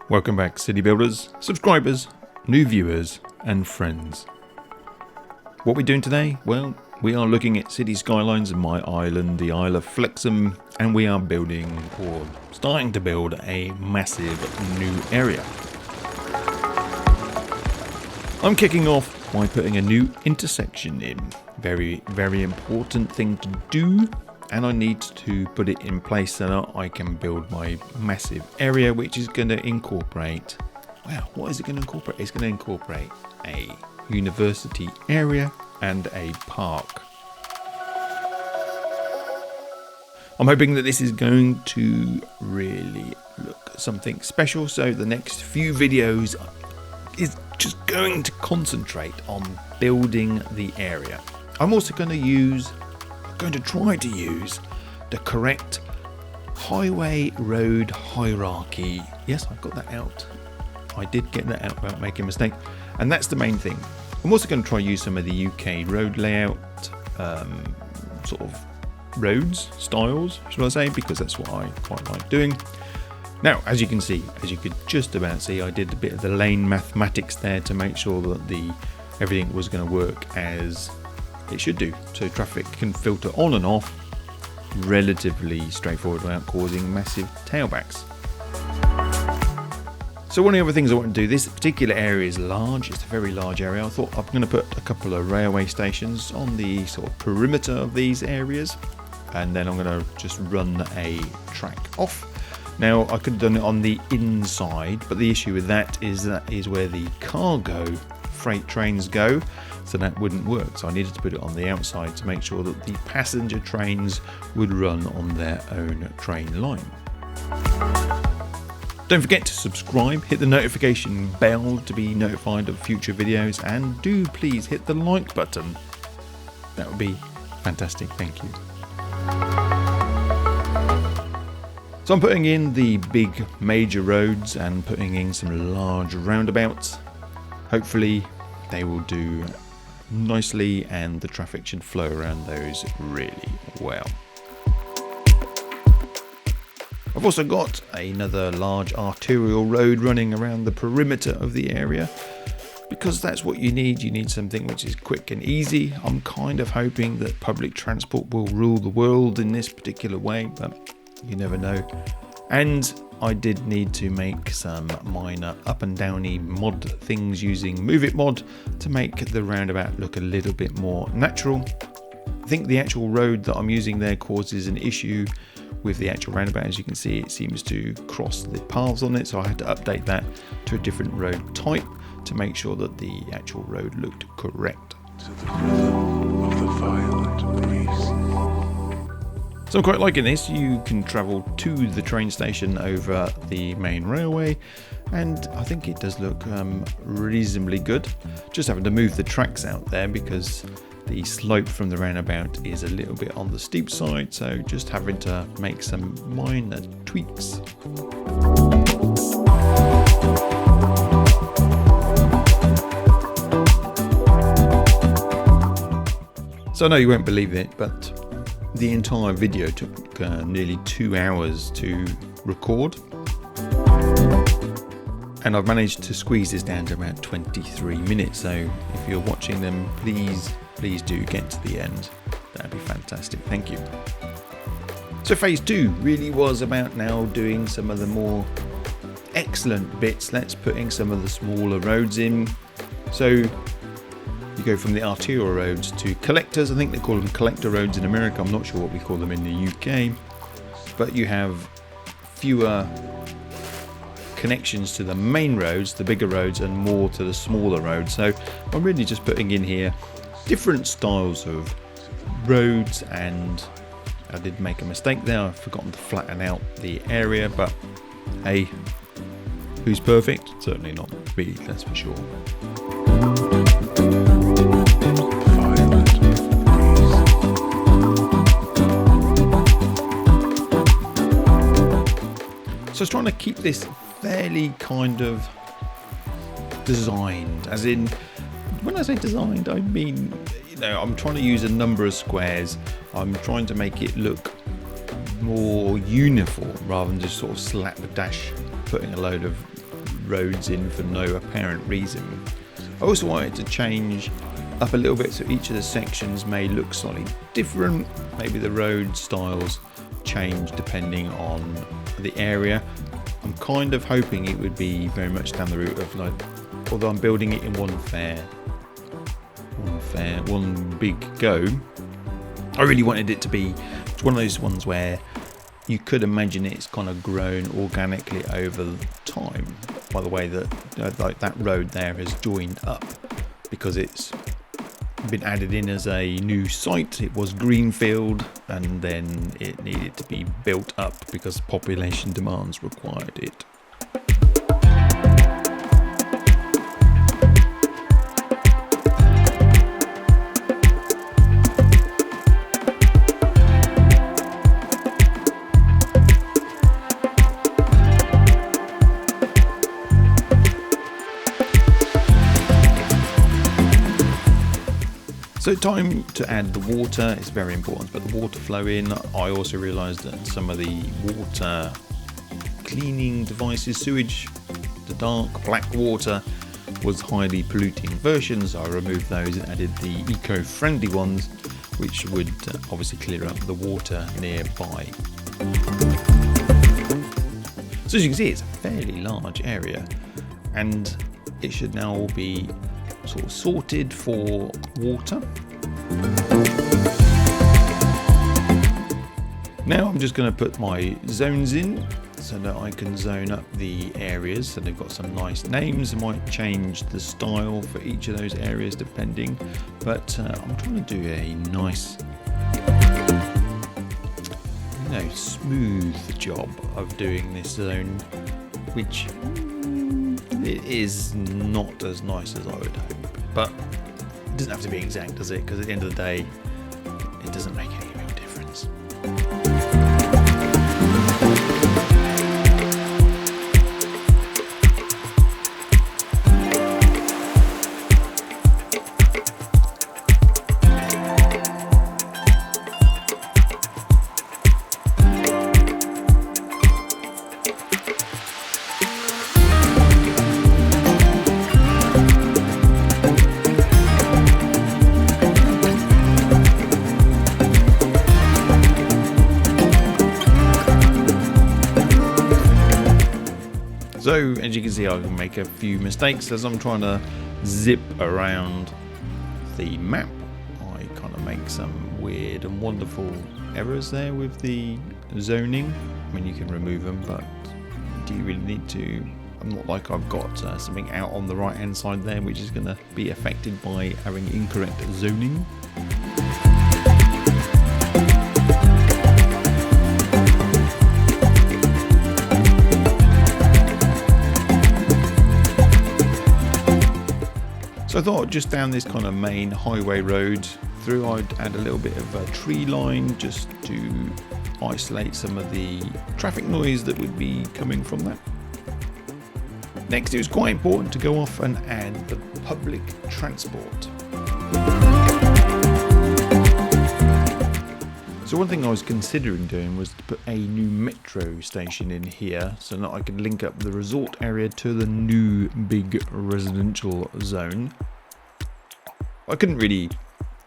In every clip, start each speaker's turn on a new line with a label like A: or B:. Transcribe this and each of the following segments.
A: Welcome back, city builders, subscribers, new viewers and friends. What we're doing today? Well, we are looking at city skylines in my island, the Isle of Flexum, and we are building, or starting to build, a massive new area. I'm kicking off by putting a new intersection in. Very, very important thing to do. And I need to put it in place so that I can build my massive area, which is going to incorporate, wow, what is it going to incorporate? It's going to incorporate a university area and a park. I'm hoping that this is going to really look something special. So the next few videos is just going to concentrate on building the area. I'm also going to try to use the correct highway road hierarchy. Yes, I've got that out. I did get that out without making a mistake. And that's the main thing. I'm also going to try to use some of the UK road layout sort of roads, styles, should I say, because that's what I quite like doing. Now, as you can see, as you could just about see, I did a bit of the lane mathematics there to make sure that everything was going to work as it should do, so traffic can filter on and off relatively straightforward without causing massive tailbacks. So one of the other things I want to do, this particular area is large, it's a very large area. I thought I'm going to put a couple of railway stations on the sort of perimeter of these areas, and then I'm going to just run a track off. Now I could have done it on the inside, but the issue with that is where the cargo freight trains go, so that wouldn't work. So I needed to put it on the outside to make sure that the passenger trains would run on their own train line. Don't forget to subscribe, hit the notification bell to be notified of future videos, and do please hit the like button. That would be fantastic, thank you. So I'm putting in the big major roads and putting in some large roundabouts. Hopefully they will do nicely and the traffic should flow around those really well. I've also got another large arterial road running around the perimeter of the area, because that's what you need. You need something which is quick and easy. I'm kind of hoping that public transport will rule the world in this particular way, but you never know. And I did need to make some minor up and downy mod things using Move It mod to make the roundabout look a little bit more natural. I think the actual road that I'm using there causes an issue with the actual roundabout. As you can see, it seems to cross the paths on it, so I had to update that to a different road type to make sure that the actual road looked correct.
B: To the rhythm of the violent breeze.
A: So I'm quite liking this. You can travel to the train station over the main railway, and I think it does look reasonably good. Just having to move the tracks out there because the slope from the roundabout is a little bit on the steep side, so just having to make some minor tweaks. So I know you won't believe it, but the entire video took nearly 2 hours to record, and I've managed to squeeze this down to about 23 minutes. So if you're watching them, please do get to the end. That'd be fantastic, thank you. So phase 2 really was about now doing some of the more excellent bits. Let's put in some of the smaller roads in. So you go from the arterial roads to collectors. I think they call them collector roads in America. I'm not sure what we call them in the UK. But you have fewer connections to the main roads, the bigger roads, and more to the smaller roads. So I'm really just putting in here different styles of roads, and I did make a mistake there. I've forgotten to flatten out the area, but hey, who's perfect? Certainly not me, that's for sure. So I was trying to keep this fairly kind of designed, as in, when I say designed, I mean, I'm trying to use a number of squares. I'm trying to make it look more uniform rather than just sort of slapdash putting a load of roads in for no apparent reason. I also wanted to change up a little bit so each of the sections may look slightly different. Maybe the road styles change depending on the area. I'm kind of hoping it would be very much down the route of, like, although I'm building it in one big go, I really wanted it to be one of those ones where you could imagine it's kind of grown organically over time by the way that like that road there has joined up, because it's been added in as a new site. It was greenfield and then it needed to be built up because population demands required it. So time to add the water. It's very important to put the water flow in. I also realised that some of the water cleaning devices, sewage, the dark black water was highly polluting versions. So I removed those and added the eco-friendly ones, which would obviously clear up the water nearby. So as you can see, it's a fairly large area and it should now be sort of sorted for water. Now I'm just going to put my zones in so that I can zone up the areas so they've got some nice names. I might change the style for each of those areas depending, but I'm trying to do a nice, smooth job of doing this zone, which it is not as nice as I would hope, but it doesn't have to be exact, does it? Because at the end of the day, it doesn't make any real difference. So as you can see, I can make a few mistakes as I'm trying to zip around the map. I kind of make some weird and wonderful errors there with the zoning. I mean, you can remove them, but do you really need to? I'm not like I've got something out on the right hand side there which is going to be affected by having incorrect zoning. So I thought just down this kind of main highway road through, I'd add a little bit of a tree line just to isolate some of the traffic noise that would be coming from that. Next, it was quite important to go off and add the public transport. So one thing I was considering doing was to put a new metro station in here so that I could link up the resort area to the new big residential zone. I couldn't really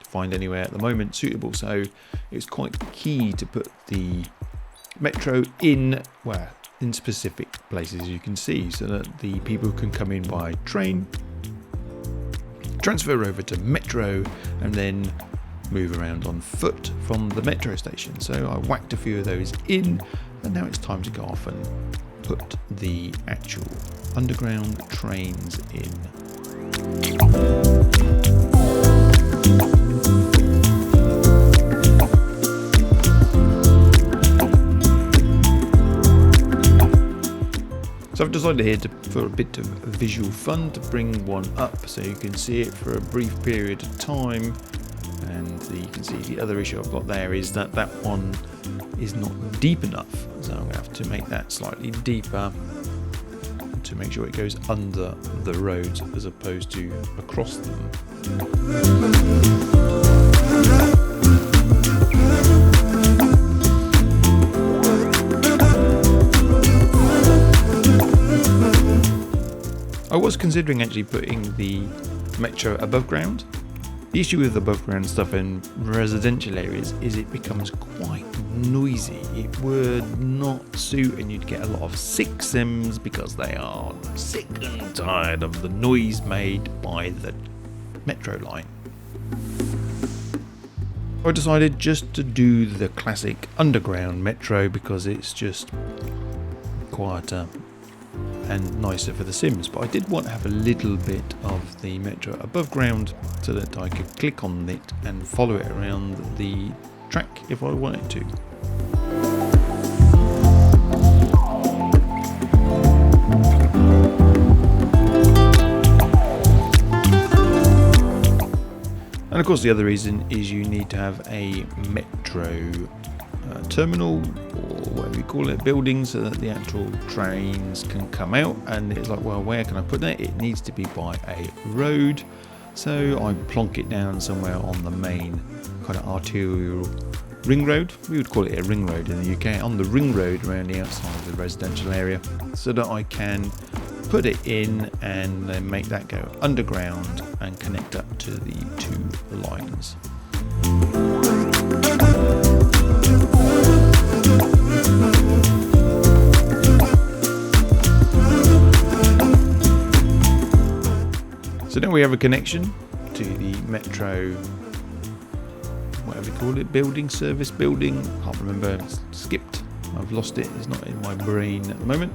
A: find anywhere at the moment suitable, so it's quite key to put the metro in specific places you can see so that the people can come in by train, transfer over to metro and then move around on foot from the metro station. So I whacked a few of those in and now it's time to go off and put the actual underground trains in. So I've decided here for a bit of visual fun to bring one up so you can see it for a brief period of time. And you can see the other issue I've got there is that that one is not deep enough. So I'm going to have to make that slightly deeper to make sure it goes under the roads as opposed to across them. I was considering actually putting the metro above ground. The issue with above ground stuff in residential areas is it becomes quite noisy. It would not suit, and you'd get a lot of sick sims because they are sick and tired of the noise made by the metro line. I decided just to do the classic underground metro because it's just quieter and nicer for the sims, but I did want to have a little bit of the metro above ground so that I could click on it and follow it around the track if I wanted to. And of course the other reason is you need to have a metro terminal, or whatever you call it, building, so that the actual trains can come out. And it's like, well, where can I put that? It needs to be by a road, so I plonk it down somewhere on the main kind of arterial ring road. We would call it a ring road in the UK, on the ring road around the outside of the residential area, so that I can put it in and then make that go underground and connect up to the two lines. So now we have a connection to the metro, whatever you call it, building, service building. Can't remember, it's skipped. I've lost it. It's not in my brain at the moment.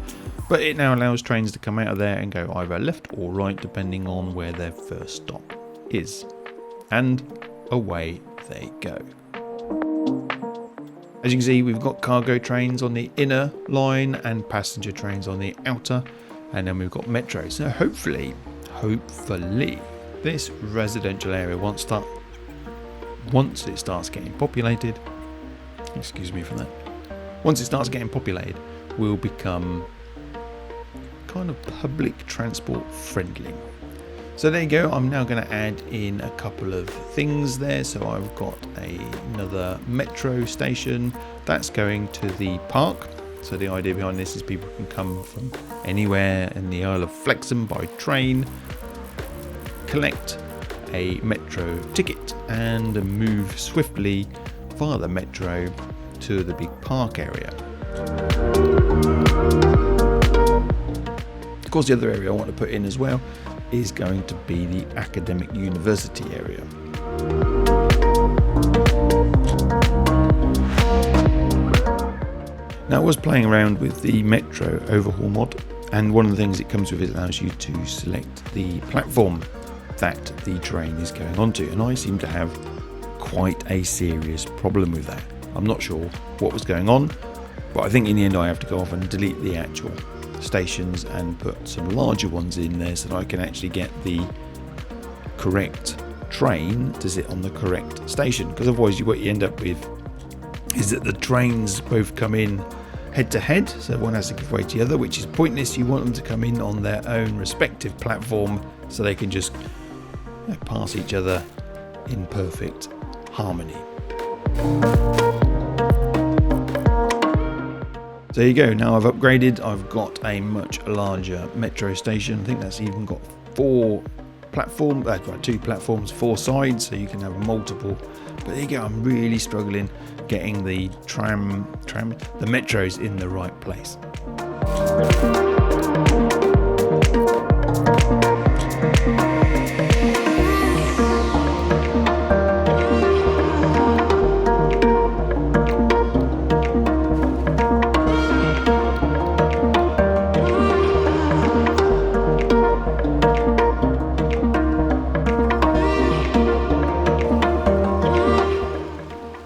A: But it now allows trains to come out of there and go either left or right, depending on where their first stop is. And away they go. As you can see, we've got cargo trains on the inner line and passenger trains on the outer. And then we've got metro. So hopefully, this residential area, once it starts getting populated, excuse me for that, once it starts getting populated, will become kind of public transport friendly. So there you go. I'm now going to add in a couple of things there. So I've got another metro station that's going to the park. So the idea behind this is people can come from anywhere in the Isle of Flexum by train, collect a metro ticket and move swiftly via the metro to the big park area. Of course, the other area I want to put in as well is going to be the academic university area. Now, I was playing around with the metro overhaul mod, and one of the things it comes with is it allows you to select the platform that the train is going onto, and I seem to have quite a serious problem with that. I'm not sure what was going on, but I think in the end I have to go off and delete the actual stations and put some larger ones in there so that I can actually get the correct train to sit on the correct station, because otherwise what you end up with is that the trains both come in head to head, so one has to give way to the other, which is pointless. You want them to come in on their own respective platform so they can just pass each other in perfect harmony. So there you go. Now I've upgraded. I've got a much larger metro station. I think that's even got two platforms, 4 sides, so you can have multiple. But there you go. I'm really struggling getting the the metros in the right place.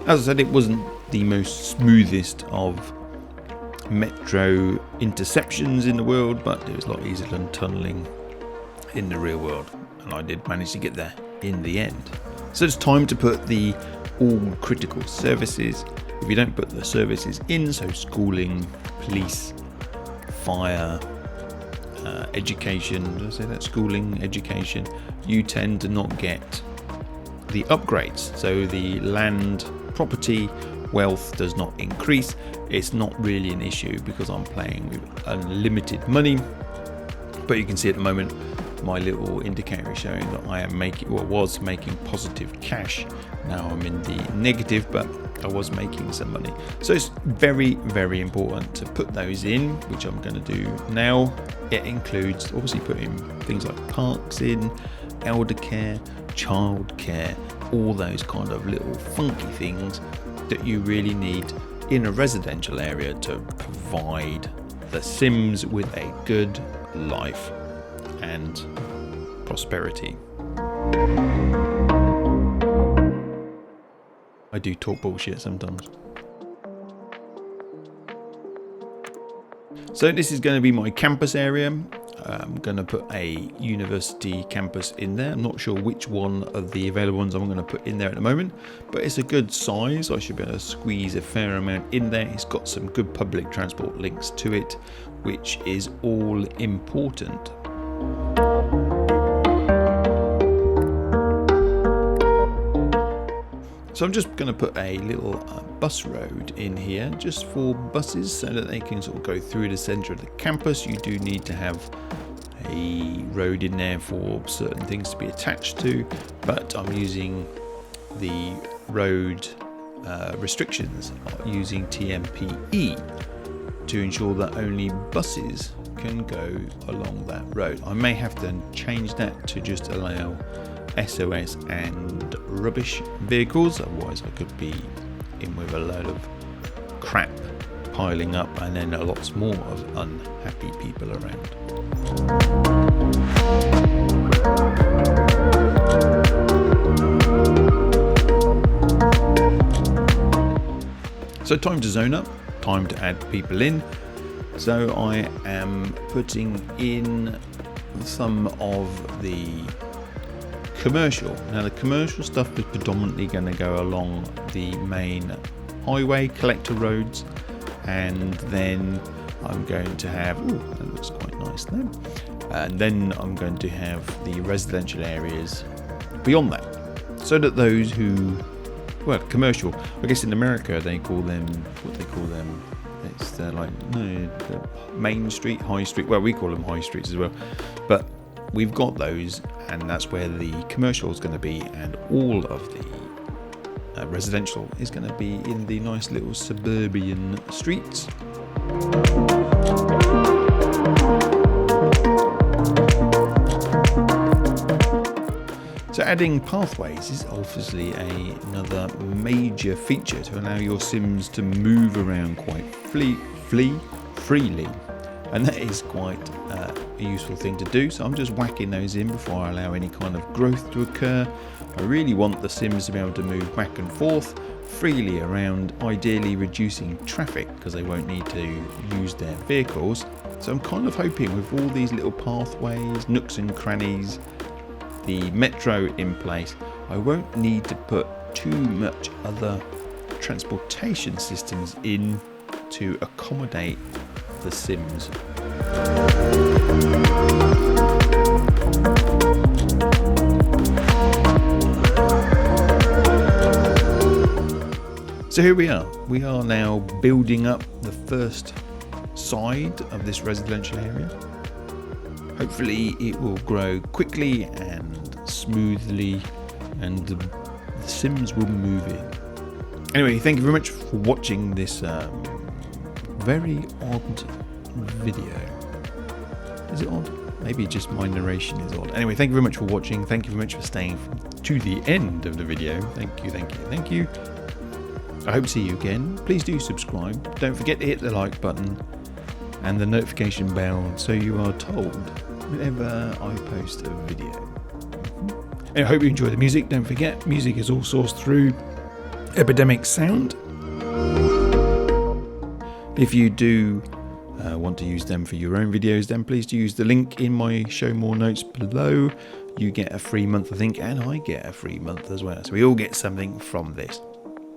A: As I said, it wasn't the most smoothest of metro interceptions in the world, but it was a lot easier than tunnelling in the real world, and I did manage to get there in the end. So it's time to put the all critical services. If you don't put the services in, so schooling, police, fire, education, did I say that? Schooling, education, you tend to not get the upgrades. So the land, property, wealth does not increase. It's not really an issue because I'm playing with unlimited money, But you can see at the moment my little indicator is showing that I am making, or was making, positive cash. Now I'm in the negative, but I was making some money. So it's very, very important to put those in, which I'm going to do now. It includes obviously putting things like parks in, elder care, child care, all those kind of little funky things that you really need in a residential area to provide the Sims with a good life and prosperity. I do talk bullshit sometimes. So this is going to be my campus area. I'm going to put a university campus in there. I'm not sure which one of the available ones I'm going to put in there at the moment, but it's a good size. I should be able to squeeze a fair amount in there. It's got some good public transport links to it, which is all important. So I'm just going to put a little bus road in here just for buses so that they can sort of go through the centre of the campus. You do need to have a road in there for certain things to be attached to, but I'm using the road restrictions using TMPE to ensure that only buses can go along that road. I may have to change that to just allow SOS and rubbish vehicles, otherwise I could be in with a load of crap piling up and then lots more of unhappy people around. So time to zone up, time to add people in. So I am putting in some of the commercial. Now the commercial stuff is predominantly going to go along the main highway collector roads, and then I'm going to have, ooh, that looks quite nice there, and then I'm going to have the residential areas beyond that, so that those who, well, commercial, I guess in America they call them, what they call them, it's like, no, the main street, high street, well we call them high streets as well, but we've got those, and that's where the commercial is going to be, and all of the residential is going to be in the nice little suburban streets. So adding pathways is obviously another major feature to allow your Sims to move around quite freely. And that is quite a useful thing to do. So I'm just whacking those in before I allow any kind of growth to occur. I really want the Sims to be able to move back and forth freely around, ideally reducing traffic because they won't need to use their vehicles. So I'm kind of hoping with all these little pathways, nooks and crannies, the metro in place, I won't need to put too much other transportation systems in to accommodate the Sims. So here we are. We are now building up the first side of this residential area. Hopefully it will grow quickly and smoothly, and the Sims will move in. Anyway, thank you very much for watching this very odd video. Is it odd? Maybe just my narration is odd. Anyway, thank you very much for watching. Thank you very much for staying to the end of the video. Thank you, thank you, thank you. I hope to see you again. Please do subscribe. Don't forget to hit the like button and the notification bell so you are told whenever I post a video. I hope you enjoy the music. Don't forget, music is all sourced through Epidemic Sound. If you do want to use them for your own videos, then please do use the link in my show more notes below. You get a free month, I think, and I get a free month as well. So we all get something from this.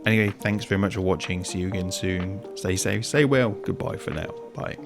A: Anyway, thanks very much for watching. See you again soon. Stay safe, stay well. Goodbye for now. Bye.